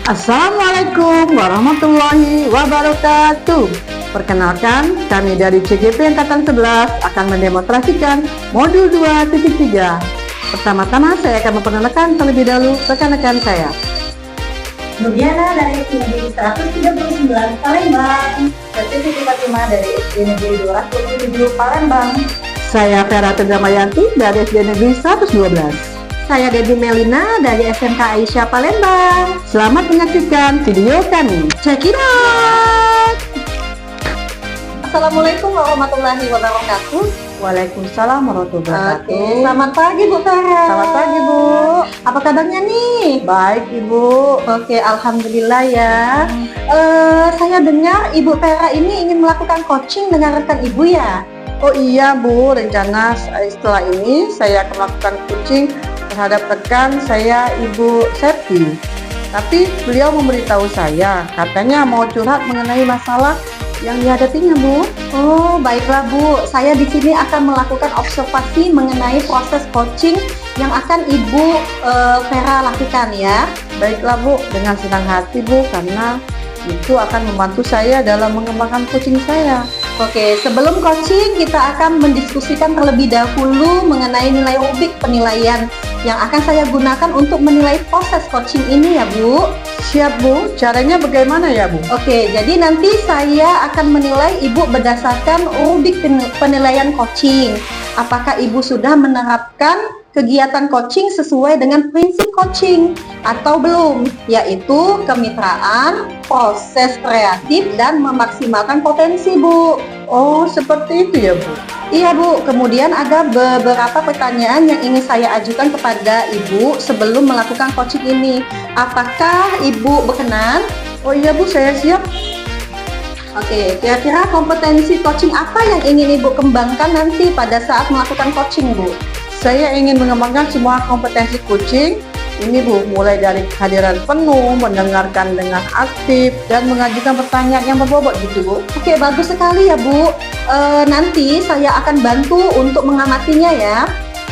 Assalamualaikum warahmatullahi wabarakatuh. Perkenalkan, kami dari CGP Angkatan 11 akan mendemonstrasikan modul 2.3. Pertama-tama saya akan memperkenalkan terlebih dahulu rekan-rekan saya. Nurdiana dari SD Negeri 139 Palembang. Sertifikat Fatimah dari SD Negeri 227 Palembang. Saya Vera Tedramayanti dari SD Negeri 112. Saya Debbie Melina dari SMK Aisyah Palembang. Selamat menyaksikan video kami. Check it out! Assalamualaikum warahmatullahi wabarakatuh. Waalaikumsalam warahmatullahi wabarakatuh. Oke, selamat pagi Bu Tara. Selamat pagi Bu. Apa kabarnya nih? Baik Ibu. Oke, alhamdulillah ya. Saya dengar Ibu Tara ini ingin melakukan coaching dengan rekan Ibu ya? Oh iya Bu, rencana setelah ini saya akan melakukan coaching terhadap rekan saya Ibu Septi. Tapi beliau memberitahu saya, katanya mau curhat mengenai masalah yang dihadapinya Bu. Oh, baiklah Bu. Saya di sini akan melakukan observasi mengenai proses coaching yang akan Ibu Vera lakukan ya. Baiklah Bu, dengan senang hati Bu, karena itu akan membantu saya dalam mengembangkan coaching saya. Oke, sebelum coaching kita akan mendiskusikan terlebih dahulu mengenai nilai rubik penilaian yang akan saya gunakan untuk menilai proses coaching ini ya Bu. Siap Bu, caranya bagaimana ya Bu? Oke, jadi nanti saya akan menilai Ibu berdasarkan rubik penilaian coaching. Apakah Ibu sudah menerapkan kegiatan coaching sesuai dengan prinsip coaching atau belum, yaitu kemitraan, proses kreatif, dan memaksimalkan potensi Bu. Oh, seperti itu ya Bu? Iya Bu, kemudian ada beberapa pertanyaan yang ingin saya ajukan kepada Ibu sebelum melakukan coaching ini. Apakah Ibu berkenan? Oh iya Bu, saya siap. Oke, kira-kira kompetensi coaching apa yang ingin Ibu kembangkan nanti pada saat melakukan coaching Bu? Saya ingin mengembangkan semua kompetensi coaching ini Bu, mulai dari kehadiran penuh, mendengarkan dengan aktif, dan mengajukan pertanyaan yang berbobot gitu Bu. Oke, bagus sekali ya Bu. Nanti saya akan bantu untuk mengamatinya ya.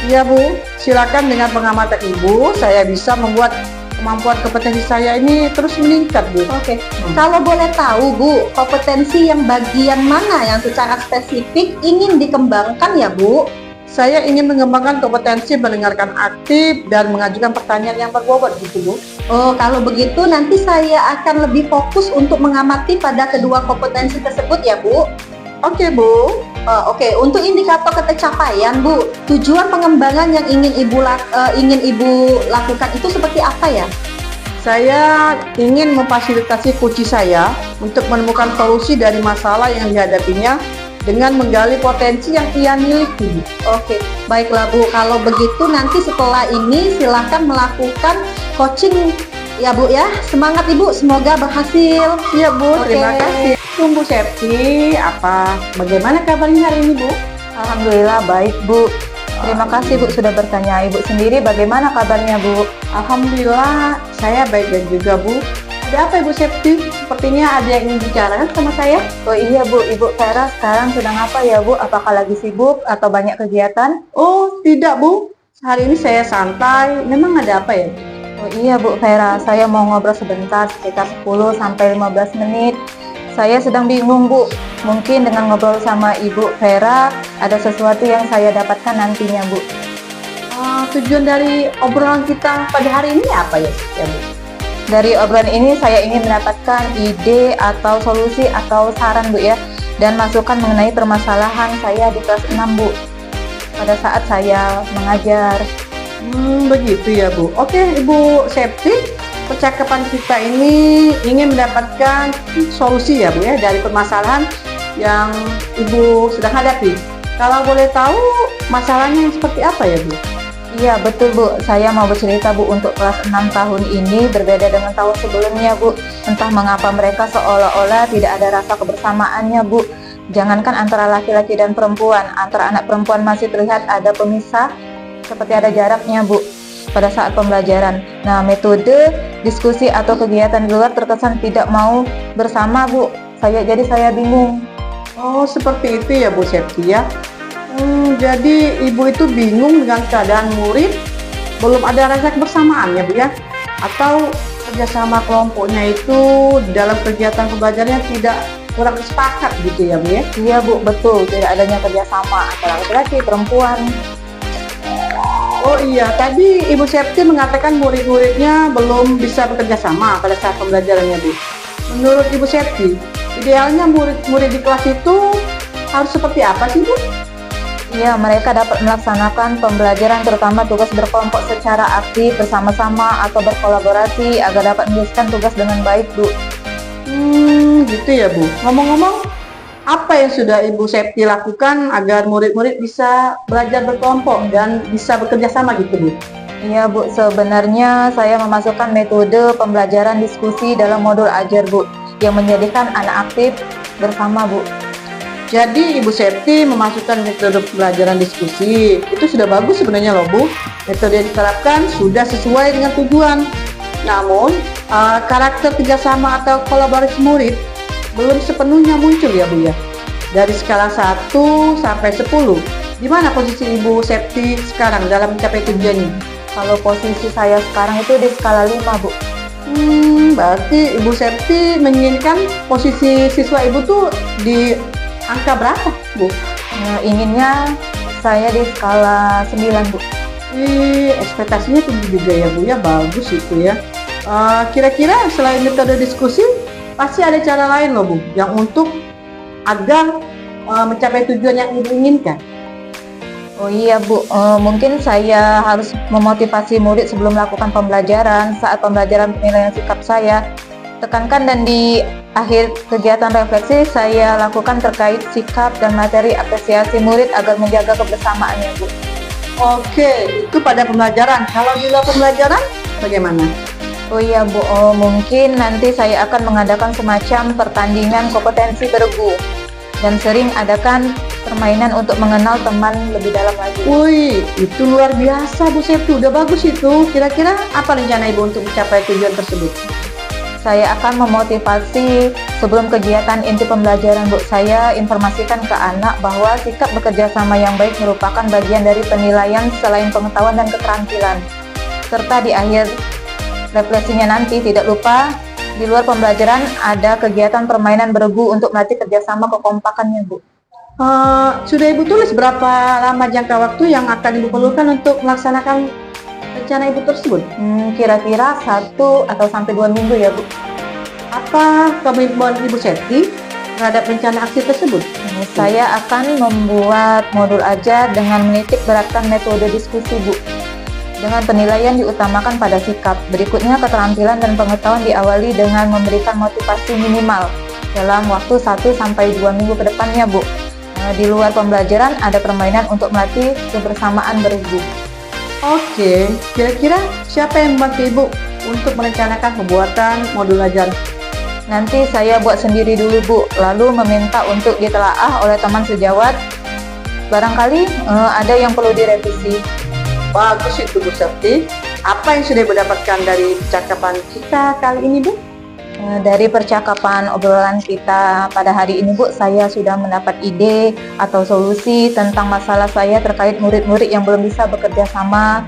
Iya Bu, silakan dengan pengamatan Ibu, saya bisa membuat kemampuan kompetensi saya ini terus meningkat Bu. Oke, kalau boleh tahu Bu, kompetensi yang bagian mana yang secara spesifik ingin dikembangkan ya Bu? Saya ingin mengembangkan kompetensi mendengarkan aktif dan mengajukan pertanyaan yang berbobot gitu Bu. Oh, kalau begitu nanti saya akan lebih fokus untuk mengamati pada kedua kompetensi tersebut ya Bu. Oke Bu. Oke, untuk indikator ketercapaian Bu, tujuan pengembangan yang ingin Ibu lakukan itu seperti apa ya? Saya ingin memfasilitasi coach saya untuk menemukan solusi dari masalah yang dihadapinya dengan menggali potensi yang ia miliki. Oke, baiklah Bu. Kalau begitu nanti setelah ini silahkan melakukan coaching ya Bu ya. Semangat Ibu, semoga berhasil. Iya Bu, terima kasih. Tunggu Septi, bagaimana kabarnya hari ini Bu? Alhamdulillah baik Bu. Terima kasih Bu sudah bertanya. Ibu sendiri bagaimana kabarnya Bu? Alhamdulillah, saya baik juga Bu. Ada apa Ibu Septi? Sepertinya ada yang ingin bicarakan sama saya. Oh iya Bu, Ibu Vera sekarang sedang apa ya Bu? Apakah lagi sibuk atau banyak kegiatan? Oh tidak Bu, hari ini saya santai. Memang ada apa ya? Oh iya Bu Vera, saya mau ngobrol sebentar sekitar 10-15 menit. Saya sedang bingung Bu, mungkin dengan ngobrol sama Ibu Vera ada sesuatu yang saya dapatkan nantinya Bu. Tujuan dari obrolan kita pada hari ini apa ya Bu? Dari obrolan ini saya ingin mendapatkan ide atau solusi atau saran Bu ya, dan masukan mengenai permasalahan saya di kelas 6 Bu pada saat saya mengajar. Begitu ya Bu. Oke Ibu Septi, percakapan kita ini ingin mendapatkan solusi ya Bu ya dari permasalahan yang Ibu sedang hadapi. Kalau boleh tahu masalahnya seperti apa ya Bu? Iya betul Bu, saya mau bercerita Bu untuk kelas 6 tahun ini berbeda dengan tahun sebelumnya Bu. Entah mengapa mereka seolah-olah tidak ada rasa kebersamaannya Bu. Jangankan antara laki-laki dan perempuan, antara anak perempuan masih terlihat ada pemisah, seperti ada jaraknya Bu pada saat pembelajaran. Nah, metode diskusi atau kegiatan di luar terkesan tidak mau bersama Bu. Jadi saya bingung. Oh seperti itu ya Bu Septi ya. Jadi Ibu itu bingung dengan keadaan murid belum ada rasa kebersamaan ya Bu ya? Atau kerjasama kelompoknya itu dalam kegiatan pembelajarannya tidak kurang sepakat gitu ya Bu ya? Iya Bu, betul. Tidak adanya kerjasama antara laki-laki, perempuan. Oh iya, tadi Ibu Septi mengatakan murid-muridnya belum bisa bekerja sama pada saat pembelajarannya Bu. Menurut Ibu Septi, idealnya murid-murid di kelas itu harus seperti apa sih Bu? Iya, mereka dapat melaksanakan pembelajaran terutama tugas berkelompok secara aktif bersama-sama atau berkolaborasi agar dapat menyelesaikan tugas dengan baik Bu. Gitu ya Bu. Ngomong-ngomong, apa yang sudah Ibu Septi lakukan agar murid-murid bisa belajar berkelompok dan bisa bekerja sama gitu Bu? Iya Bu, sebenarnya saya memasukkan metode pembelajaran diskusi dalam modul ajar Bu, yang menjadikan anak aktif bersama Bu. Jadi Ibu Septi memasukkan metode pembelajaran diskusi. Itu sudah bagus sebenarnya loh Bu. Metode yang diterapkan sudah sesuai dengan tujuan. Namun, karakter kerjasama atau kolaborasi murid belum sepenuhnya muncul ya Bu ya. Dari skala 1 sampai 10, di mana posisi Ibu Septi sekarang dalam mencapai tujuannya? Kalau posisi saya sekarang itu di skala 5 Bu. Berarti Ibu Septi menginginkan posisi siswa Ibu tuh di angka berapa Bu? Inginnya saya di skala 9 Bu. Ekspektasinya tinggi juga ya Bu ya, bagus itu ya. Kira-kira selain metode diskusi, pasti ada cara lain loh Bu, yang untuk agar mencapai tujuan yang Ibu inginkan. Oh iya Bu, mungkin saya harus memotivasi murid sebelum melakukan pembelajaran. Saat pembelajaran penilaian sikap saya tekankan, dan di akhir kegiatan refleksi saya lakukan terkait sikap dan materi apresiasi murid agar menjaga kebersamaannya Bu. Oke, itu pada pembelajaran. Kalau di luar pembelajaran bagaimana? Oh iya Bu, mungkin nanti saya akan mengadakan semacam pertandingan kompetensi bergu dan sering adakan permainan untuk mengenal teman lebih dalam lagi. Wih, itu luar biasa Bu Septi, udah bagus itu. Kira-kira apa rencana Ibu untuk mencapai tujuan tersebut? Saya akan memotivasi sebelum kegiatan inti pembelajaran Bu. Saya informasikan ke anak bahwa sikap bekerja sama yang baik merupakan bagian dari penilaian selain pengetahuan dan keterampilan. Serta di akhir refleksinya nanti tidak lupa di luar pembelajaran ada kegiatan permainan bergu untuk melatih kerjasama kekompakannya Bu. Sudah Ibu tulis berapa lama jangka waktu yang akan Ibu perlukan untuk melaksanakan rencana Ibu tersebut? Kira-kira 1 atau sampai 2 minggu ya Bu. Apa komitmen Ibu Septi terhadap rencana aksi tersebut? Saya akan membuat modul ajar dengan menitik beratkan metode diskusi Bu. Dengan penilaian diutamakan pada sikap. Berikutnya keterampilan dan pengetahuan diawali dengan memberikan motivasi minimal dalam waktu 1 sampai 2 minggu ke depannya Bu. Di luar pembelajaran ada permainan untuk melatih kebersamaan bergu. Oke, kira-kira siapa yang membantu Ibu untuk merencanakan pembuatan modul ajar? Nanti saya buat sendiri dulu Bu, lalu meminta untuk ditelaah oleh teman sejawat. Barangkali ada yang perlu direvisi. Bagus itu Bu Septi. Apa yang sudah Ibu dapatkan dari percakapan kita kali ini Bu? Dari percakapan obrolan kita pada hari ini Bu, saya sudah mendapat ide atau solusi tentang masalah saya terkait murid-murid yang belum bisa bekerja sama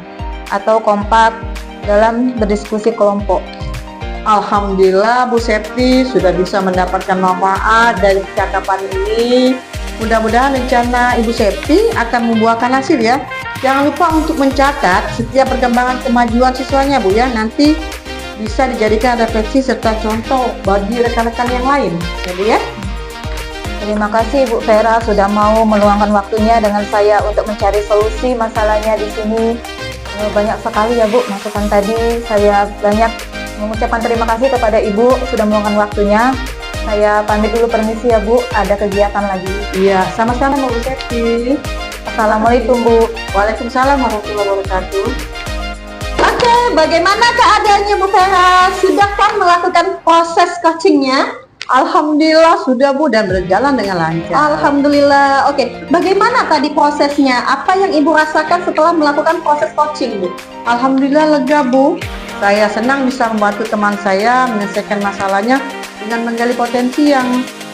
atau kompak dalam berdiskusi kelompok. Alhamdulillah Bu Septi sudah bisa mendapatkan manfaat dari percakapan ini. Mudah-mudahan rencana Ibu Septi akan membuahkan hasil ya. Jangan lupa untuk mencatat setiap perkembangan kemajuan siswanya Bu ya. Nanti bisa dijadikan refleksi serta contoh bagi rekan-rekan yang lain ya Bu ya. Terima kasih Bu Vera sudah mau meluangkan waktunya dengan saya untuk mencari solusi masalahnya di sini. Banyak sekali ya Bu masukan tadi. Saya banyak mengucapkan terima kasih kepada Ibu sudah meluangkan waktunya. Saya pamit dulu, permisi ya Bu, ada kegiatan lagi. Iya, sama-sama Bu Septi. Assalamualaikum Bu. Waalaikumsalam warahmatullahi wabarakatuh. Oke, bagaimana keadaannya Bu Vera? Sudahkah melakukan proses coachingnya? Alhamdulillah sudah Bu, dan berjalan dengan lancar. Alhamdulillah. Oke, bagaimana tadi prosesnya? Apa yang Ibu rasakan setelah melakukan proses coaching Bu? Alhamdulillah lega Bu. Saya senang bisa membantu teman saya menyelesaikan masalahnya dengan menggali potensi yang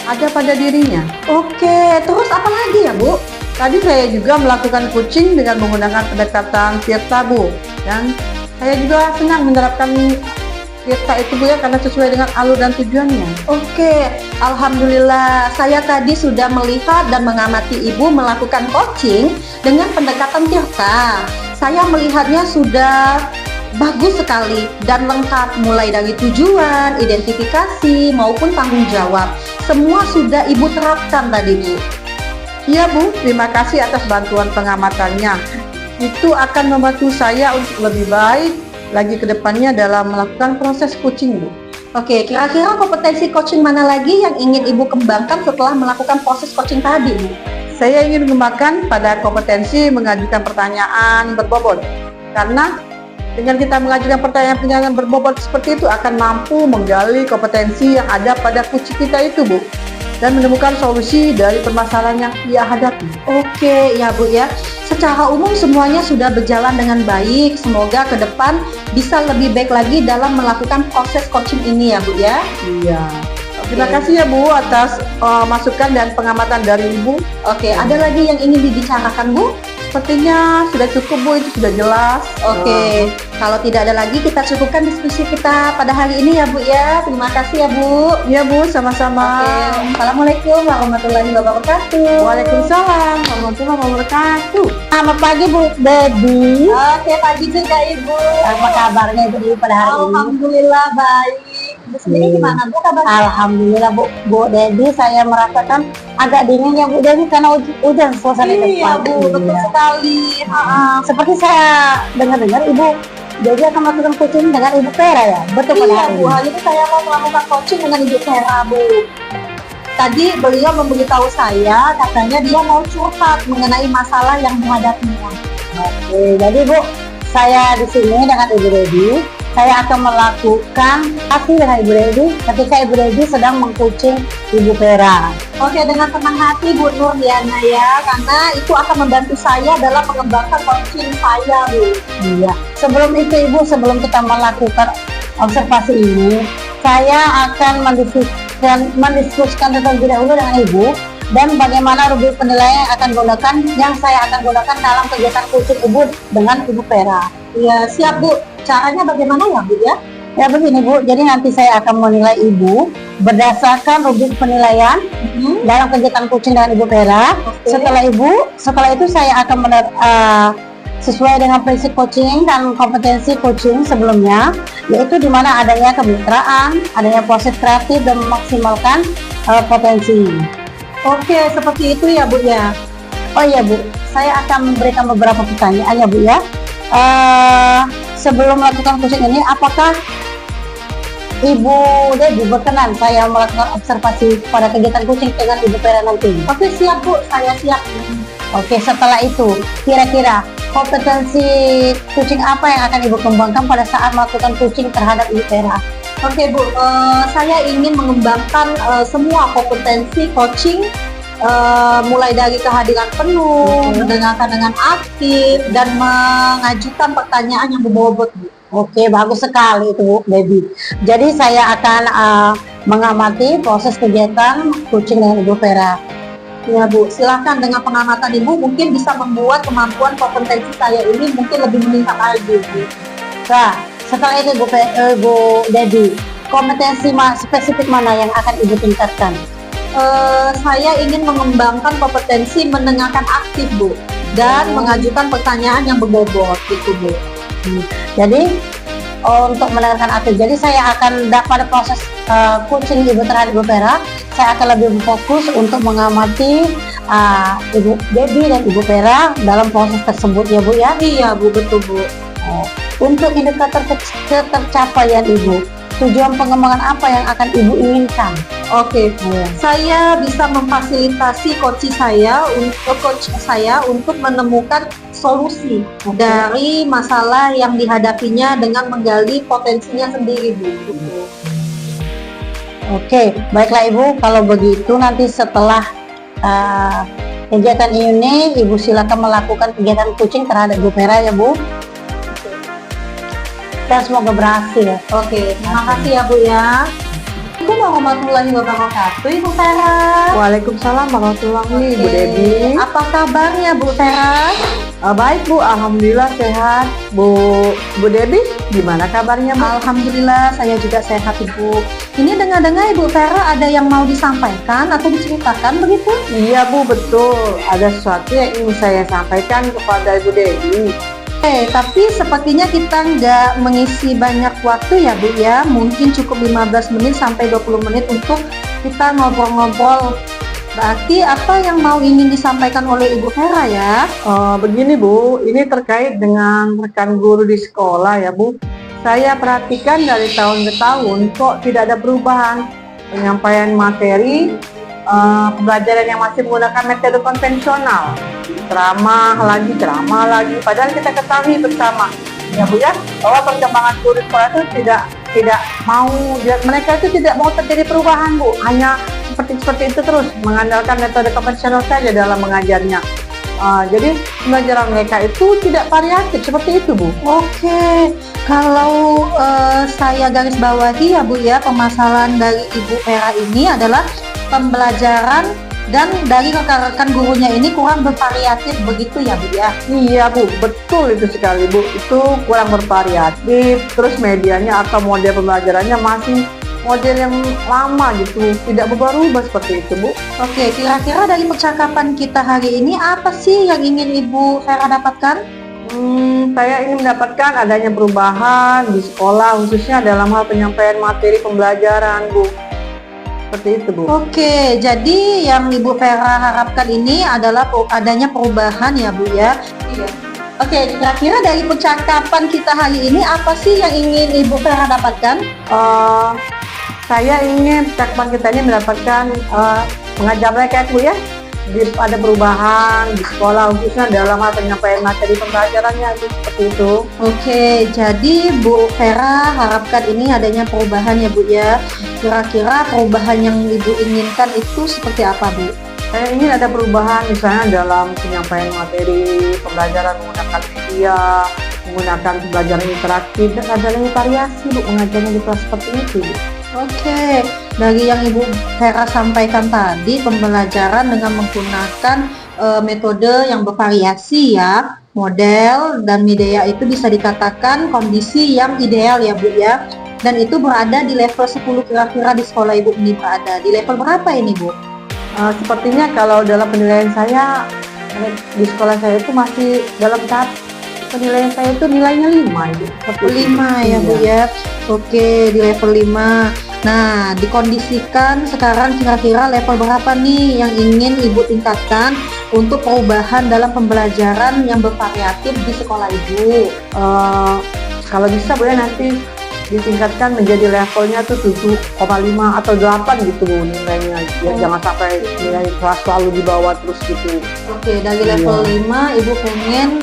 ada pada dirinya. Oke, terus apa lagi ya Bu? Tadi saya juga melakukan coaching dengan menggunakan pendekatan Tirta Bu, dan saya juga senang menerapkan kita itu Bu ya, karena sesuai dengan alur dan tujuannya. Oke, alhamdulillah saya tadi sudah melihat dan mengamati Ibu melakukan coaching dengan pendekatan Tirta. Saya melihatnya sudah bagus sekali dan lengkap, mulai dari tujuan, identifikasi maupun tanggung jawab. Semua sudah Ibu terapkan tadi Bu. Iya Bu, terima kasih atas bantuan pengamatannya. Itu akan membantu saya untuk lebih baik lagi ke depannya dalam melakukan proses coaching Bu. Oke, kira-kira kompetensi coaching mana lagi yang ingin Ibu kembangkan setelah melakukan proses coaching tadi Bu? Saya ingin mengembangkan pada kompetensi mengajukan pertanyaan berbobot. Karena dengan kita mengajukan pertanyaan-pertanyaan berbobot seperti itu akan mampu menggali kompetensi yang ada pada coaching kita itu Bu, dan menemukan solusi dari permasalahan yang ia hadapi. Oke, ya Bu ya. Secara umum semuanya sudah berjalan dengan baik. Semoga ke depan bisa lebih baik lagi dalam melakukan proses coaching ini ya Bu ya. Iya. Terima kasih ya Bu atas masukan dan pengamatan dari Ibu. Oke, ada lagi yang ingin dibicarakan Bu? Sepertinya sudah cukup Bu, itu sudah jelas. Oke, kalau tidak ada lagi kita cukupkan diskusi kita pada hari ini ya Bu ya. Terima kasih ya Bu. Iya Bu, sama-sama. Oke, Assalamualaikum warahmatullahi wabarakatuh. Waalaikumsalam warahmatullahi wabarakatuh. Selamat pagi Bu Dedi. Oke, pagi juga Ibu. Apa kabarnya Ibu pada hari ini? Alhamdulillah baik. Ibu sendiri gimana Bu kabarnya? Alhamdulillah Bu Dedi, saya merasakan agak dingin ya Bu Dedi karena hujan suasana Iya Bu, betul sekali. Seperti saya dengar-dengar Ibu Dedi akan melakukan coaching dengan Ibu Vera ya? Betul pada Iya hari Bu, ini? hari ini saya mau melakukan coaching dengan Ibu Vera Bu. Tadi beliau memberitahu saya, katanya dia mau curhat mengenai masalah yang dihadapinya. Oke, jadi Bu, saya di sini dengan Ibu Dedi, saya akan melakukan aksi dengan Ibu Dedi ketika Ibu Dedi sedang mengcoaching Ibu Vera. Oke, dengan tenang hati Bu Nurdiana ya, karena itu akan membantu saya dalam mengembangkan coaching saya Bu. Iya. Sebelum itu Ibu, sebelum kita melakukan observasi ini, saya akan mendiskusikan terlebih dahulu dengan Ibu dan bagaimana rubrik penilaian yang saya akan gunakan dalam kegiatan coaching Ibu dengan Ibu Vera. Iya, siap Bu. Caranya bagaimana ya Bu ya? Ya begini Bu, jadi nanti saya akan menilai Ibu berdasarkan rubrik penilaian dalam kegiatan coaching dengan Ibu Vera. Oke. Setelah itu saya akan sesuai dengan prinsip coaching dan kompetensi coaching sebelumnya, yaitu di mana adanya kemitraan, adanya proses kreatif dan memaksimalkan potensi. Oke, seperti itu ya Bu ya. Oh iya Bu, saya akan memberikan beberapa pertanyaan ya Bu ya. Sebelum melakukan coaching ini, apakah Ibu Dedi berkenan saya melakukan observasi pada kegiatan coaching dengan Ibu Vera nanti? Oke, siap Bu, saya siap. Oke, setelah itu kira-kira kompetensi coaching apa yang akan Ibu kembangkan pada saat melakukan coaching terhadap Ibu Vera? Oke Bu, saya ingin mengembangkan semua kompetensi coaching, mulai dari kehadiran penuh, mendengarkan dengan aktif, dan mengajukan pertanyaan yang berbobot Bu. Oke, bagus sekali itu Bu Debbie. Jadi saya akan mengamati proses kegiatan coaching dengan Ibu Vera. Ya Bu, silakan dengan pengamatan Ibu mungkin bisa membuat kemampuan kompetensi saya ini mungkin lebih meningkat lagi Bu. Nah, setelah itu Ibu Debbie, kompetensi spesifik mana yang akan Ibu tingkatkan? Saya ingin mengembangkan kompetensi mendengarkan aktif Bu, dan mengajukan pertanyaan yang berbobot gitu Bu. Jadi untuk mendengarkan aktif, jadi saya akan pada proses coaching Ibu terhadap Ibu Vera, saya akan lebih fokus untuk mengamati Ibu Debbie dan Ibu Vera dalam proses tersebut ya Bu ya. Iya Bu, betul Bu. Untuk indikator ketercapaian Ibu, tujuan pengembangan apa yang akan Ibu inginkan? Oke, saya bisa memfasilitasi coach saya untuk menemukan solusi dari masalah yang dihadapinya dengan menggali potensinya sendiri Bu. Oke, baiklah Ibu, kalau begitu nanti setelah kegiatan ini Ibu silakan melakukan kegiatan coaching terhadap Ibu Vera ya Bu. Dan semoga berhasil. Oke, terima kasih ya Bu ya. Assalamualaikum warahmatullahi wabarakatuh, Ibu Vera. Waalaikumsalam warahmatullahi wabarakatuh, Bu Debi. Apa kabarnya, Bu Vera? Baik Bu, alhamdulillah sehat. Bu Debi, gimana kabarnya Bu? Alhamdulillah, saya juga sehat, Ibu. Ini dengar-dengar Ibu Vera ada yang mau disampaikan atau diceritakan begitu? Iya Bu, betul. Ada sesuatu yang ingin saya sampaikan kepada Ibu Debi. Tapi sepertinya kita nggak mengisi banyak waktu ya Bu ya. Mungkin cukup 15 menit sampai 20 menit untuk kita ngobrol-ngobrol. Berarti apa yang mau ingin disampaikan oleh Ibu Vera ya? Begini Bu, ini terkait dengan rekan guru di sekolah ya Bu. Saya perhatikan dari tahun ke tahun kok tidak ada perubahan penyampaian materi, pembelajaran yang masih menggunakan metode konvensional. Ceramah lagi, padahal kita ketahui bersama ya Bu ya, bahwa perkembangan guru sekolah itu tidak mau, mereka itu tidak mau terjadi perubahan Bu, hanya seperti itu terus, mengandalkan metode konvensional saja dalam mengajarnya. Jadi pembelajaran mereka itu tidak variatif seperti itu Bu. Oke, kalau saya garis bawahi ya Bu ya, permasalahan dari Ibu Vera ini adalah pembelajaran dan dari rekan-rekan gurunya ini kurang bervariatif begitu ya Bu ya? Iya Bu, betul itu sekali Bu, itu kurang bervariatif, terus medianya atau model pembelajarannya masih model yang lama gitu, tidak berubah-ubah seperti itu Bu. Oke, kira-kira dari percakapan kita hari ini apa sih yang ingin Ibu Vera dapatkan? Saya ingin mendapatkan adanya perubahan di sekolah, khususnya dalam hal penyampaian materi pembelajaran Bu. Seperti itu Bu. Oke, jadi yang Ibu Vera harapkan ini adalah adanya perubahan ya Bu ya? Iya. Oke, kira-kira dari percakapan kita hari ini apa sih yang ingin Ibu Vera dapatkan? Saya ingin percakapan kita ini mendapatkan mengajar mereka Bu ya, ada perubahan di sekolah khususnya dalam hal penyampaian materi pembelajarannya Bu, seperti itu. Oke, jadi Bu Vera harapkan ini adanya perubahan ya Bu ya. Kira-kira perubahan yang Ibu inginkan itu seperti apa Bu? Saya ingin ada perubahan misalnya dalam penyampaian materi pembelajaran menggunakan media, menggunakan pembelajaran interaktif, dan adanya variasi Bu mengajarnya di kelas seperti itu Bu. Oke, dari yang Ibu Vera sampaikan tadi, pembelajaran dengan menggunakan metode yang bervariasi ya, model dan media itu bisa dikatakan kondisi yang ideal ya Bu ya. Dan itu berada di level 10 kira-kira di sekolah Ibu ini berada. Di level berapa ini Bu? Sepertinya kalau dalam penilaian saya di sekolah saya itu masih dalam tahap penilaian saya itu nilainya 5 Ibu. 5 ya Bu ya. Oke, di level 5. Nah, dikondisikan sekarang kira-kira level berapa nih yang ingin Ibu tingkatkan untuk perubahan dalam pembelajaran yang bervariatif di sekolah Ibu? Kalau bisa boleh nanti ditingkatkan menjadi levelnya tuh 7,5 atau 8 gitu Bu nilainya. Ya, jangan sampai nilai kelas selalu di bawah terus gitu. Oke, dari level 5 Ibu pengen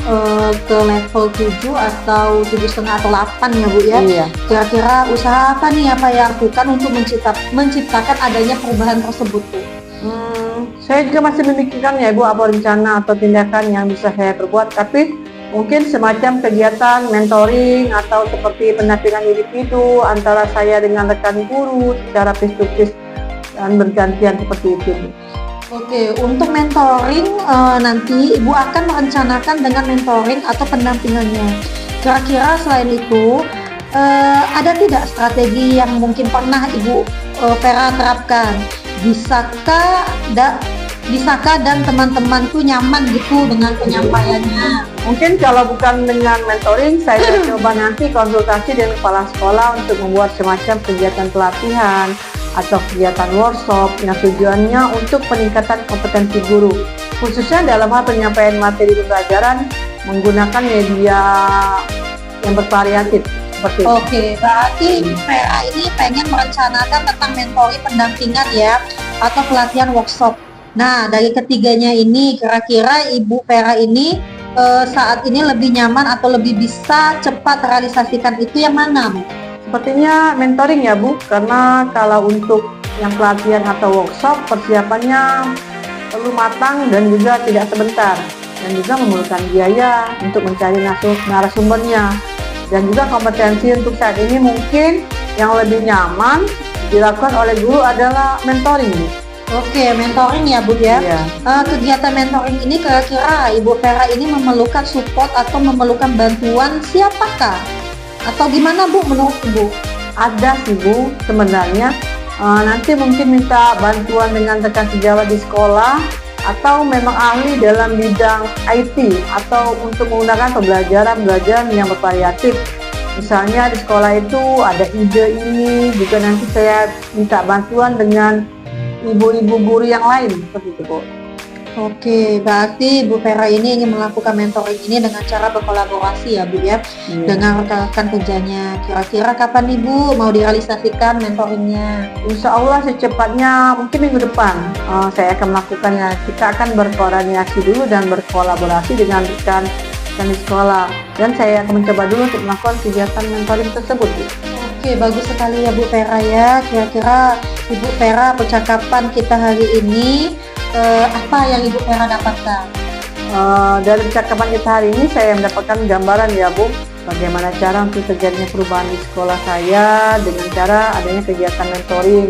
ke level 7 atau 7,5 atau 8 ya Bu ya. Iya. Kira-kira usaha apa nih apa yang lakukan untuk menciptakan adanya perubahan tersebut Bu? Saya juga masih memikirkan ya Bu, apa rencana atau tindakan yang bisa saya perbuat, tapi mungkin semacam kegiatan mentoring atau seperti pendampingan individu antara saya dengan rekan guru secara face-to-face dan bergantian seperti itu. Oke, untuk mentoring nanti Ibu akan merencanakan dengan mentoring atau pendampingannya. Kira-kira selain itu ada tidak strategi yang mungkin pernah Ibu Vera terapkan? Bisakah dan teman-teman tuh nyaman gitu dengan penyampaiannya? Mungkin kalau bukan dengan mentoring, saya coba nanti konsultasi dengan kepala sekolah untuk membuat semacam kegiatan pelatihan atau kegiatan workshop yang tujuannya untuk peningkatan kompetensi guru, khususnya dalam hal penyampaian materi pembelajaran menggunakan media yang bervariatif seperti itu. Oke, berarti PA ini pengen merencanakan tentang mentoring pendampingan ya, atau pelatihan workshop. Nah, dari ketiganya ini kira-kira Ibu Vera ini saat ini lebih nyaman atau lebih bisa cepat realisasikan itu yang mana Bu? Sepertinya mentoring ya Bu, karena kalau untuk yang pelatihan atau workshop persiapannya perlu matang dan juga tidak sebentar, dan juga memerlukan biaya untuk mencari narasumbernya, dan juga kompetensi untuk saat ini mungkin yang lebih nyaman dilakukan oleh guru adalah mentoring, Bu. Oke, mentoring ya Bu ya. Iya. Kegiatan mentoring ini kira-kira Ibu Vera ini memerlukan support atau memerlukan bantuan siapakah? Atau gimana Bu menurut Ibu? Ada sih Bu, sebenarnya nanti mungkin minta bantuan dengan rekan sejawat di sekolah atau memang ahli dalam bidang IT atau untuk menggunakan pembelajaran yang bervariatif. Misalnya di sekolah itu ada ide ini, juga nanti saya minta bantuan dengan ibu-ibu guru yang lain seperti itu Bu. Oke, berarti Bu Vera ini ingin melakukan mentoring ini dengan cara berkolaborasi ya Bu ya, dengan rekan-rekan kerjanya. Kira-kira kapan Ibu mau direalisasikan mentoringnya? Insya Allah secepatnya mungkin minggu depan saya akan melakukannya. Kita akan berkoordinasi dulu dan berkolaborasi dengan rekan di sekolah, dan saya akan mencoba dulu untuk melakukan kegiatan mentoring tersebut Bu. Oke, bagus sekali ya Bu Vera ya. Kira-kira Ibu Vera percakapan kita hari ini apa yang Ibu Vera dapatkan? Dari percakapan kita hari ini saya mendapatkan gambaran ya Bu, bagaimana cara untuk terjadinya perubahan di sekolah saya dengan cara adanya kegiatan mentoring,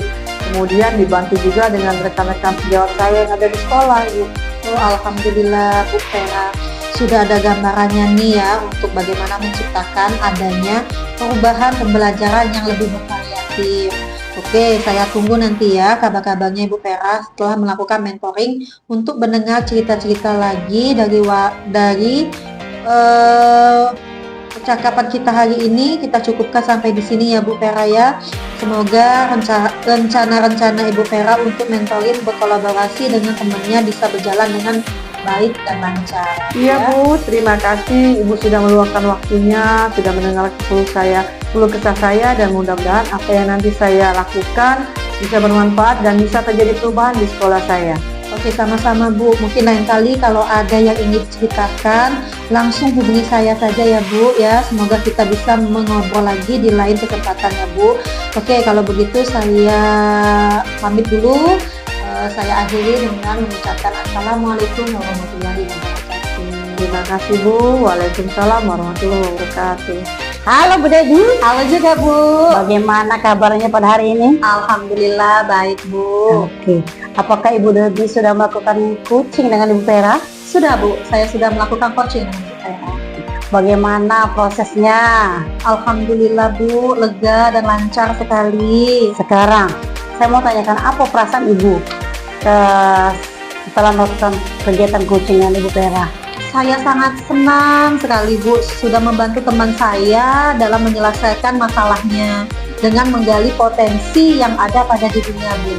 kemudian dibantu juga dengan rekan-rekan sejawat saya yang ada di sekolah Bu. Oh, alhamdulillah Bu Vera, sudah ada gambarannya nih ya untuk bagaimana menciptakan adanya perubahan pembelajaran yang lebih bervariatif. Oke, saya tunggu nanti ya kabar-kabarnya Ibu Vera setelah melakukan mentoring untuk mendengar cerita-cerita lagi dari percakapan kita hari ini. Kita cukupkan sampai di sini ya Bu Vera ya. Semoga rencana-rencana Ibu Vera untuk mentoring berkolaborasi dengan temannya bisa berjalan dengan baik dan lancar. Iya Bu, terima kasih Ibu sudah meluangkan waktunya, sudah mendengar keluh kesah saya, dan mudah-mudahan apa yang nanti saya lakukan bisa bermanfaat dan bisa terjadi perubahan di sekolah saya. Oke, sama-sama Bu. Mungkin lain kali kalau ada yang ingin diceritakan, langsung hubungi saya saja ya Bu ya. Semoga kita bisa mengobrol lagi di lain kesempatan ya Bu. Oke, kalau begitu saya pamit dulu. Saya akhiri dengan mengucapkan Assalamualaikum warahmatullahi wabarakatuh. Terima kasih Bu. Waalaikumsalam warahmatullahi wabarakatuh. Halo Bu Debbie. Halo juga Bu. Bagaimana kabarnya pada hari ini? Alhamdulillah baik Bu. Oke. Apakah Ibu Debbie sudah melakukan coaching dengan Ibu Vera? Sudah Bu, saya sudah melakukan coaching dengan Ibu Vera. Bagaimana prosesnya? Alhamdulillah Bu, lega dan lancar sekali. Sekarang saya mau tanyakan apa perasaan Ibu setelah melakukan kegiatan coaching dengan Ibu Vera? Saya sangat senang sekali Bu, sudah membantu teman saya dalam menyelesaikan masalahnya dengan menggali potensi yang ada pada dirinya Bu.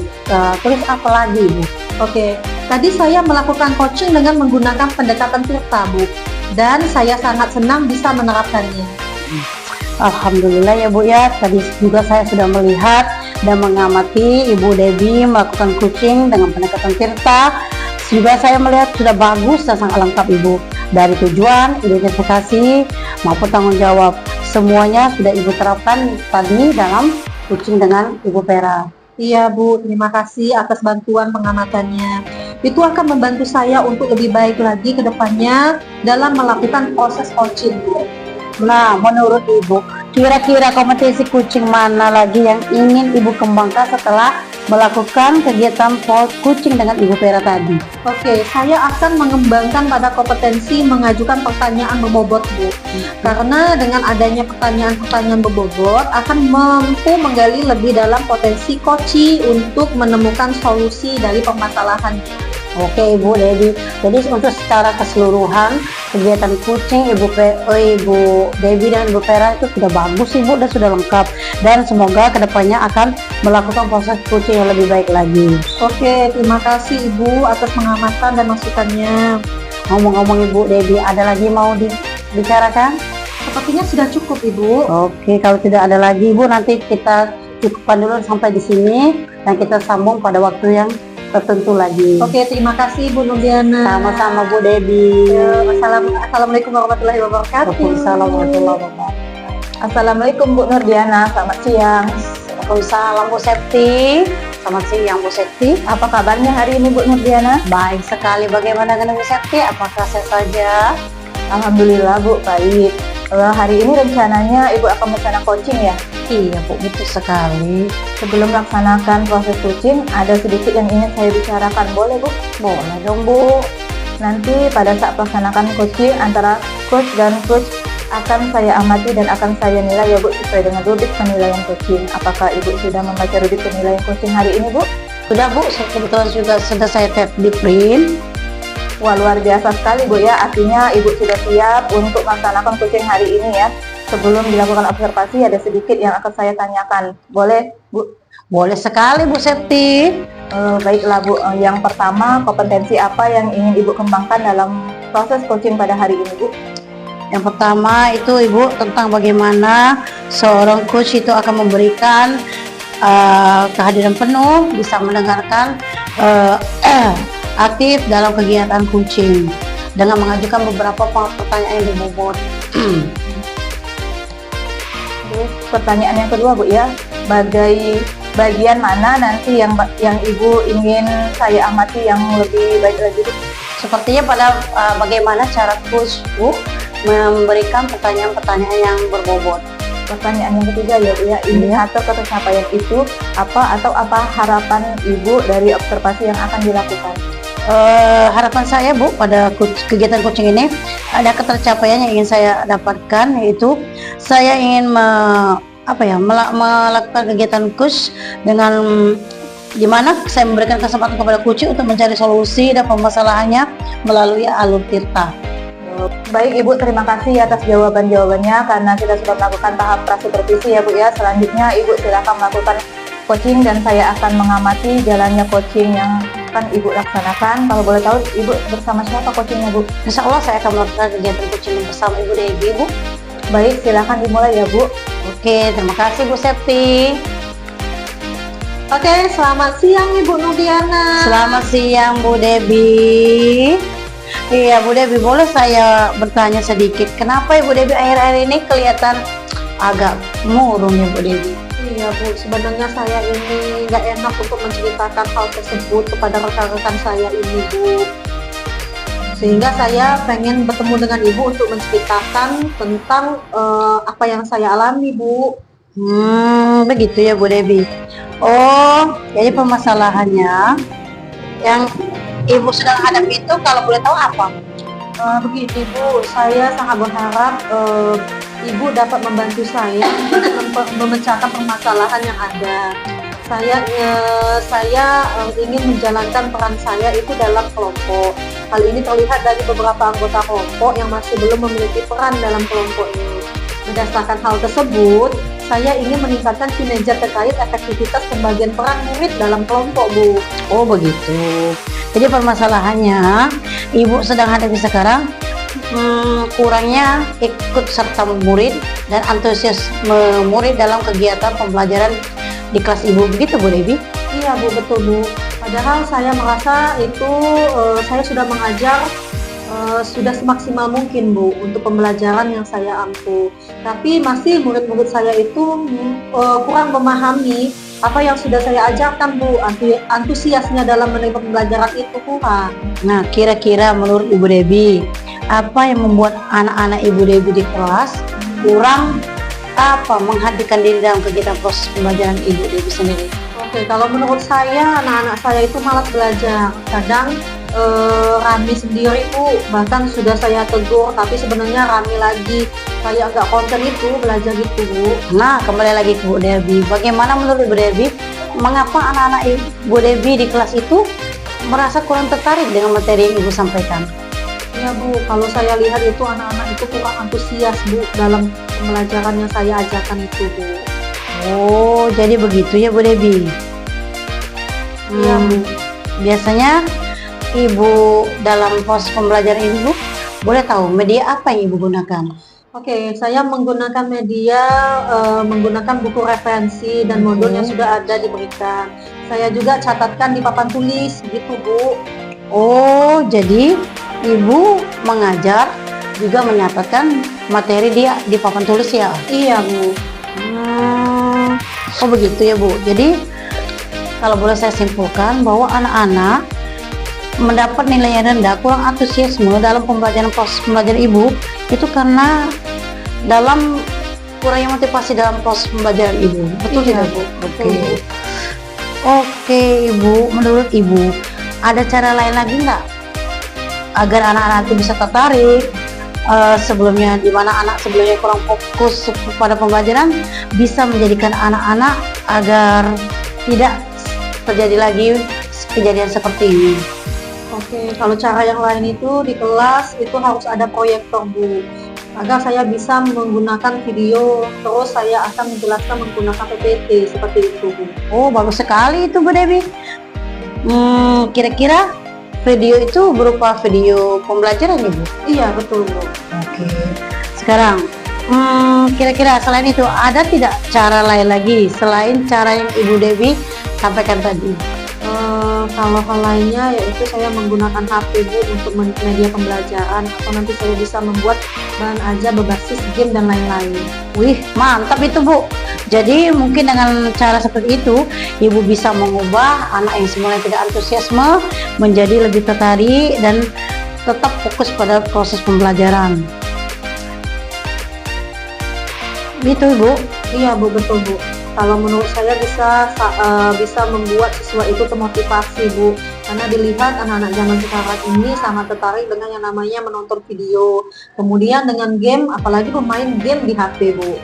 Terus apa lagi Bu? Oke, tadi saya melakukan coaching dengan menggunakan pendekatan Tirta Bu, dan saya sangat senang bisa menerapkannya. Alhamdulillah ya Bu ya, tadi juga saya sudah melihat dan mengamati Ibu Debbie melakukan coaching dengan pendekatan Tirta. Juga saya melihat sudah bagus dan sangat lengkap Ibu, dari tujuan, identifikasi maupun tanggung jawab, semuanya sudah Ibu terapkan tadi dalam coaching dengan Ibu Vera. Iya Bu, terima kasih atas bantuan pengamatannya. Itu akan membantu saya untuk lebih baik lagi ke depannya dalam melakukan proses coaching Bu. Nah, menurut Ibu, kira-kira kompetensi coaching mana lagi yang ingin Ibu kembangkan setelah melakukan kegiatan coaching dengan Ibu Vera tadi? Oke, saya akan mengembangkan pada kompetensi mengajukan pertanyaan berbobot Bu. Karena dengan adanya pertanyaan-pertanyaan berbobot akan mampu menggali lebih dalam potensi coaching untuk menemukan solusi dari permasalahannya. Oke Ibu Debbie, jadi untuk secara keseluruhan kegiatan coaching Ibu Debbie dan Ibu Vera itu sudah bagus Ibu dan sudah lengkap, dan semoga kedepannya akan melakukan proses coaching yang lebih baik lagi. Oke, terima kasih Ibu atas pengamatan dan masukannya. Ngomong-ngomong Ibu Debbie, ada lagi mau dibicarakan? Sepertinya sudah cukup Ibu. Oke, kalau tidak ada lagi Ibu, nanti kita cukupkan dulu sampai di sini dan kita sambung pada waktu yang tertentu lagi. Oke, terima kasih Bu Nurdiana. Sama-sama Bu Debbie. Assalamualaikum warahmatullahi wabarakatuh. Waalaikumsalam warahmatullahi wabarakatuh. Assalamualaikum Bu Nurdiana, selamat siang. Waalaikumsalam Bu Septi. Selamat siang Bu Septi. Apa kabarnya hari ini Bu Nurdiana? Baik sekali. Bagaimana dengan Bu Septi? Apakah sehat saja? Alhamdulillah Bu, baik. Hari ini rencananya Ibu akan berencana coaching ya? Iya Bu, betul sekali. Sebelum melaksanakan proses coaching, ada sedikit yang ingin saya bicarakan. Boleh Bu? Boleh dong Bu. Nanti pada saat melaksanakan coaching antara coach dan coach akan saya amati dan akan saya nilai ya Bu sesuai dengan rubrik penilaian coaching. Apakah Ibu sudah membaca rubrik penilaian coaching hari ini Bu? Sudah Bu, kebetulan juga sudah saya tap di print. Wah, luar biasa sekali Bu ya, artinya Ibu sudah siap untuk melaksanakan coaching hari ini ya. Sebelum dilakukan observasi ada sedikit yang akan saya tanyakan. Boleh Bu? Boleh sekali Bu Septi. Baiklah Bu, yang pertama kompetensi apa yang ingin Ibu kembangkan dalam proses coaching pada hari ini Bu? Yang pertama itu Ibu tentang bagaimana seorang coach itu akan memberikan kehadiran penuh, bisa mendengarkan, aktif dalam kegiatan coaching dengan mengajukan beberapa pertanyaan yang berbobot. Terus pertanyaan yang kedua Bu ya, bagian mana nanti yang Ibu ingin saya amati yang lebih baik lagi Bu? Sepertinya pada bagaimana cara coach Bu memberikan pertanyaan-pertanyaan yang berbobot. Pertanyaan yang ketiga ya Bu ya, indikator pencapaian itu apa atau apa harapan Ibu dari observasi yang akan dilakukan? Harapan saya Bu pada kegiatan coaching ini ada ketercapaian yang ingin saya dapatkan, yaitu saya ingin melakukan kegiatan coach dengan dimana saya memberikan kesempatan kepada coach untuk mencari solusi dan permasalahannya melalui alur tirta. Baik Ibu, terima kasih atas jawaban-jawabannya karena kita sudah melakukan tahap prasupervisi ya Bu ya. Selanjutnya Ibu silakan melakukan coaching dan saya akan mengamati jalannya coaching yang akan Ibu laksanakan. Kalau boleh tahu Ibu bersama siapa coachingnya Bu? Insya Allah saya akan melakukan kegiatan coaching bersama Ibu Debbie Bu. Baik, silakan dimulai ya Bu. Oke, terima kasih Bu Septi. Oke, selamat siang Ibu Nudiana. Selamat siang Bu Debbie. Iya Bu Debbie, boleh saya bertanya sedikit, kenapa Ibu Debbie akhir-akhir ini kelihatan agak murung ya Bu Debbie? Iya Bu, sebenarnya saya ini nggak enak untuk menceritakan hal tersebut kepada rekan-rekan saya ini Bu. Sehingga saya pengen bertemu dengan Ibu untuk menceritakan tentang apa yang saya alami Bu. Begitu ya Bu Debbie. Oh, jadi permasalahannya yang Ibu sedang hadapi itu kalau boleh tahu apa? Begini Bu, saya sangat berharap Ibu dapat membantu saya untuk memecahkan permasalahan yang ada. Saya ingin menjalankan peran saya itu dalam kelompok. Hal ini terlihat dari beberapa anggota kelompok yang masih belum memiliki peran dalam kelompok ini. Berdasarkan hal tersebut, saya ingin meningkatkan kinerja terkait efektivitas pembagian peran murid dalam kelompok Bu. Oh begitu. Jadi permasalahannya Ibu sedang hadapi sekarang kurangnya ikut serta murid dan antusiasme murid dalam kegiatan pembelajaran di kelas Ibu, begitu Bu Debbie? Iya Bu, betul Bu. Padahal saya merasa itu saya sudah mengajar sudah semaksimal mungkin Bu untuk pembelajaran yang saya ampu. Tapi masih murid-murid saya itu kurang memahami apa yang sudah saya ajarkan Bu. Antusiasnya dalam menerima pembelajaran itu kurang. Nah, kira-kira menurut Ibu Debbie, apa yang membuat anak-anak Ibu Debbie di kelas kurang menghadirkan diri dalam kegiatan proses pembelajaran Ibu Debbie sendiri? Oke, kalau menurut saya anak-anak saya itu malas belajar. Kadang rame sendiri Bu, bahkan sudah saya tegur tapi sebenarnya rame lagi, kayak nggak konten itu belajar gitu Bu. Nah, kembali lagi ke Bu Debbie, bagaimana menurut Ibu Debbie, mengapa anak-anak Ibu Debbie di kelas itu merasa kurang tertarik dengan materi yang Ibu sampaikan? Ya Bu, kalau saya lihat itu anak-anak itu kurang antusias Bu dalam pembelajaran yang saya ajarkan itu Bu. Oh, jadi begitu ya Bu Debbie? Iya Bu. Biasanya Ibu dalam proses pembelajaran Ibu, boleh tahu media apa yang Ibu gunakan? Oke, saya menggunakan media, menggunakan buku referensi dan modul yang sudah ada diberikan. Saya juga catatkan di papan tulis, gitu Bu. Oh, jadi Ibu mengajar juga menyampaikan materi dia di papan tulis ya? Iya Bu. Oh begitu ya Bu. Jadi kalau boleh saya simpulkan bahwa anak-anak mendapat nilai yang rendah, kurang antusiasme dalam pembelajaran proses pembelajaran Ibu itu karena dalam kurangnya motivasi dalam proses pembelajaran Ibu. Betul Iya, tidak Bu? betul. Oke Ibu, menurut Ibu ada cara lain lagi nggak agar anak-anak itu bisa tertarik? Sebelumnya di mana anak sebelumnya kurang fokus pada pembelajaran, bisa menjadikan anak-anak agar tidak terjadi lagi kejadian seperti ini. Oke, kalau cara yang lain itu di kelas itu harus ada proyektor Bu, agar saya bisa menggunakan video, terus saya akan menjelaskan menggunakan PPT seperti itu Bu. Oh, bagus sekali itu Bu Dewi. Kira-kira video itu berupa video pembelajaran Ibu? Iya betul Bu. Oke. Sekarang, kira-kira selain itu ada tidak cara lain lagi selain cara yang Ibu Dewi sampaikan tadi? Kalau hal lainnya yaitu saya menggunakan HP Bu untuk media pembelajaran, atau nanti saya bisa membuat bahan ajar berbasis game dan lain-lain. Wih, mantap itu Bu. Jadi mungkin dengan cara seperti itu, Ibu bisa mengubah anak yang semula tidak antusiasme menjadi lebih tertarik dan tetap fokus pada proses pembelajaran. Gitu Ibu. Iya Bu, betul Bu. Kalau menurut saya bisa membuat siswa itu termotivasi Bu, karena dilihat anak-anak zaman sekarang ini sangat tertarik dengan yang namanya menonton video, kemudian dengan game, apalagi pemain game di HP Bu.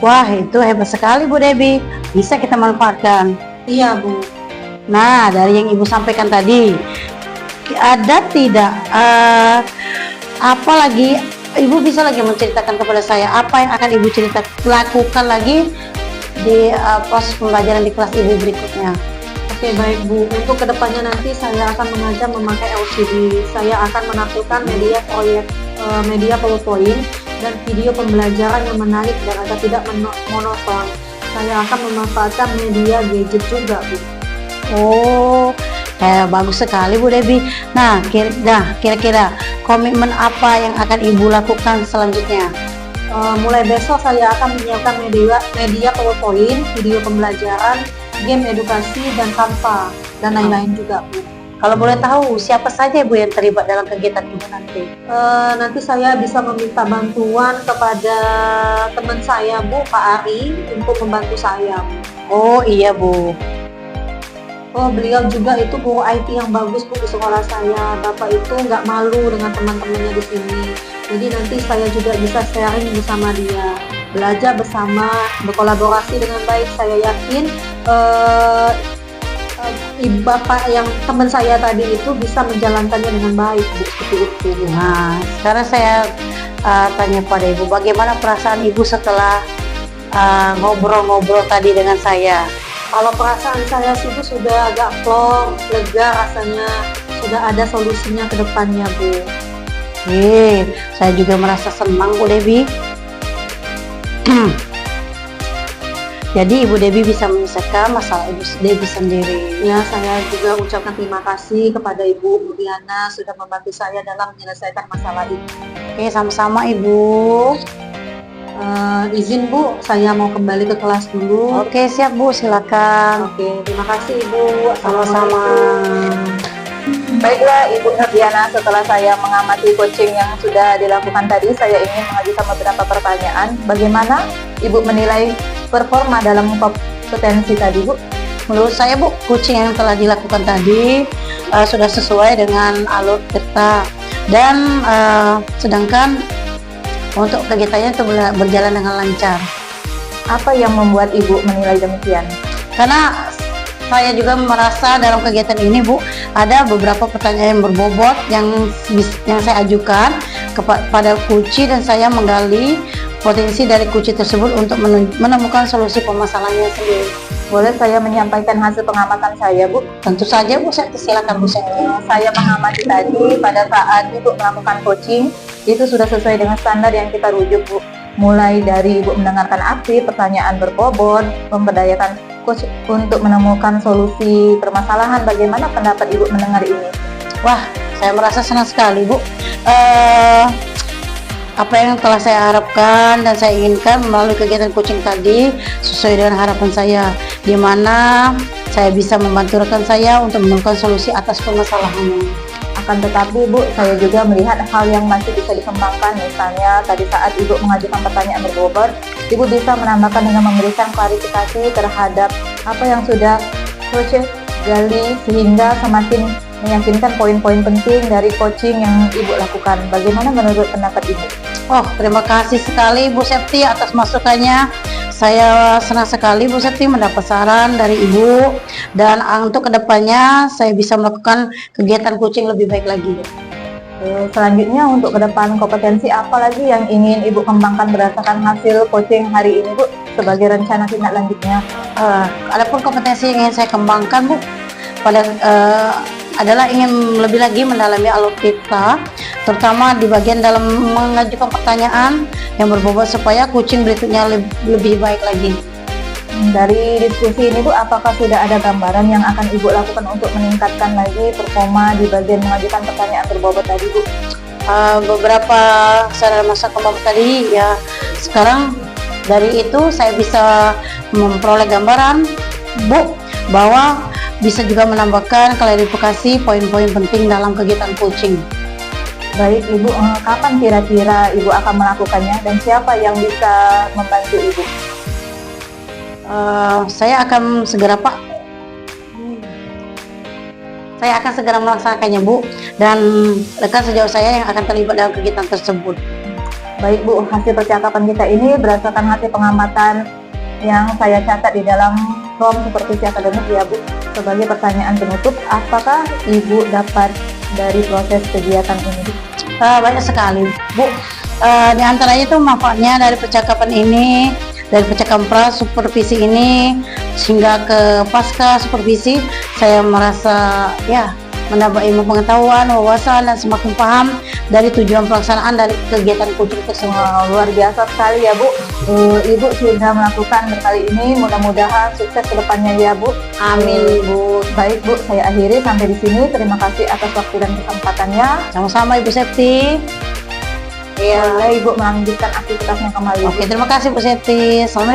Wah, itu hebat sekali Bu Debbie. Bisa kita manfaatkan. Iya Bu. Nah, dari yang Ibu sampaikan tadi, ada tidak apa lagi Ibu bisa lagi menceritakan kepada saya apa yang akan Ibu lakukan lagi di proses pembelajaran di kelas Ibu berikutnya? Oke, baik Bu. Untuk kedepannya nanti saya akan mengajar memakai LCD. Saya akan menampilkan media PowerPoint dan video pembelajaran yang menarik dan agar tidak monoton. Saya akan memanfaatkan media gadget juga Bu. Oh, bagus sekali Bu Debbie. Nah, kira-kira komitmen apa yang akan Ibu lakukan selanjutnya? Mulai besok saya akan menyiapkan media PowerPoint, video pembelajaran, game edukasi, dan Canva, dan lain-lain juga Bu. Kalau boleh tahu siapa saja Bu yang terlibat dalam kegiatan Ibu nanti? Nanti saya bisa meminta bantuan kepada teman saya Bu, Pak Ari, untuk membantu saya Bu. Oh iya Bu. Oh, beliau juga itu guru IT yang bagus Bu di sekolah saya. Bapak itu nggak malu dengan teman-temannya di sini. Jadi nanti saya juga bisa sharing bersama dia, belajar bersama, berkolaborasi dengan baik. Saya yakin Bapak yang teman saya tadi itu bisa menjalankannya dengan baik Bu, seperti itu. Nah, sekarang saya tanya pada Ibu, bagaimana perasaan Ibu setelah ngobrol-ngobrol tadi dengan saya? Kalau perasaan saya sih Bu sudah agak plong, lega rasanya, sudah ada solusinya ke depannya Bu. Saya juga merasa senang Bu Debbie. Jadi Ibu Debbie bisa menyelesaikan masalah Ibu Debbie sendiri. Ya, saya juga ucapkan terima kasih kepada Ibu Diana sudah membantu saya dalam menyelesaikan masalah ini. Oke, sama-sama Ibu. Izin Bu, saya mau kembali ke kelas dulu. Oke, siap Bu, silakan. Oke, terima kasih Ibu. Sama-sama. Baiklah Ibu Nurdiana, setelah saya mengamati coaching yang sudah dilakukan tadi, saya ingin mengajukan beberapa pertanyaan. Bagaimana Ibu menilai performa dalam kompetensi tadi Bu? Menurut saya Bu, coaching yang telah dilakukan tadi sudah sesuai dengan alur kita, dan sedangkan untuk kegiatannya itu berjalan dengan lancar. Apa yang membuat Ibu menilai demikian? Karena saya juga merasa dalam kegiatan ini Bu, ada beberapa pertanyaan yang berbobot yang saya ajukan kepada Kuci, dan saya menggali potensi dari Kuci tersebut untuk menemukan solusi permasalahannya sendiri. Boleh saya menyampaikan hasil pengamatan saya Bu? Tentu saja Bu, silakan Bu. Saya mengamati tadi pada saat Ibu melakukan coaching, itu sudah sesuai dengan standar yang kita rujuk Bu. Mulai dari Ibu mendengarkan aktif, pertanyaan berbobot, memberdayakan coach untuk menemukan solusi permasalahan. Bagaimana pendapat Ibu mendengar ini? Wah, saya merasa senang sekali Bu. Apa yang telah saya harapkan dan saya inginkan melalui kegiatan coaching tadi sesuai dengan harapan saya, di mana saya bisa membantu rekan saya untuk menemukan solusi atas permasalahannya. Akan tetapi Bu, saya juga melihat hal yang masih bisa dikembangkan. Misalnya tadi saat Ibu mengajukan pertanyaan berbobot, Ibu bisa menambahkan dengan memberikan klarifikasi terhadap apa yang sudah Coach gali sehingga semakin meyakinkan poin-poin penting dari coaching yang Ibu lakukan. Bagaimana menurut pendapat Ibu? Oh, terima kasih sekali Bu Septi atas masukannya. Saya senang sekali Bu Septi mendapat saran dari Ibu, dan untuk kedepannya saya bisa melakukan kegiatan coaching lebih baik lagi. Selanjutnya untuk ke depan kompetensi apa lagi yang ingin Ibu kembangkan berdasarkan hasil coaching hari ini Bu sebagai rencana tindak lanjutnya? Adapun kompetensi yang ingin saya kembangkan Bu adalah ingin lebih lagi mendalami alutsista, terutama di bagian dalam mengajukan pertanyaan yang berbobot supaya coaching berikutnya lebih baik lagi. Dari diskusi ini Bu, apakah sudah ada gambaran yang akan Ibu lakukan untuk meningkatkan lagi performa di bagian mengajukan pertanyaan berbobot tadi Bu? Beberapa saran masa kembang tadi ya, sekarang dari itu saya bisa memperoleh gambaran Bu bahwa bisa juga menambahkan klarifikasi poin-poin penting dalam kegiatan coaching. Baik Ibu, kapan kira-kira Ibu akan melakukannya dan siapa yang bisa membantu Ibu? Saya akan segera melaksanakannya Bu, dan rekan sejauh saya yang akan terlibat dalam kegiatan tersebut. Baik Bu, hasil percakapan kita ini berdasarkan hasil pengamatan yang saya catat di dalam form supervisi akademik ya Bu. Sebagai pertanyaan penutup, apakah Ibu dapat dari proses kegiatan ini? Banyak sekali Bu. Di antaranya itu manfaatnya dari percakapan ini, dari percakapan pra supervisi ini hingga ke pasca supervisi, saya merasa ya menambah ilmu pengetahuan, wawasan, dan semakin paham dari tujuan pelaksanaan dari kegiatan coaching tersebut. Luar biasa sekali ya Bu. Ibu sudah melakukan berkali ini, mudah-mudahan sukses ke depannya ya Bu. Amin Bu. Baik Bu, saya akhiri sampai di sini. Terima kasih atas waktu dan kesempatannya. Sama-sama Ibu Septi. Boleh Ibu melanjutkan aktivitasnya kembali. Oke, terima kasih Bu Septi. Assalamualaikum.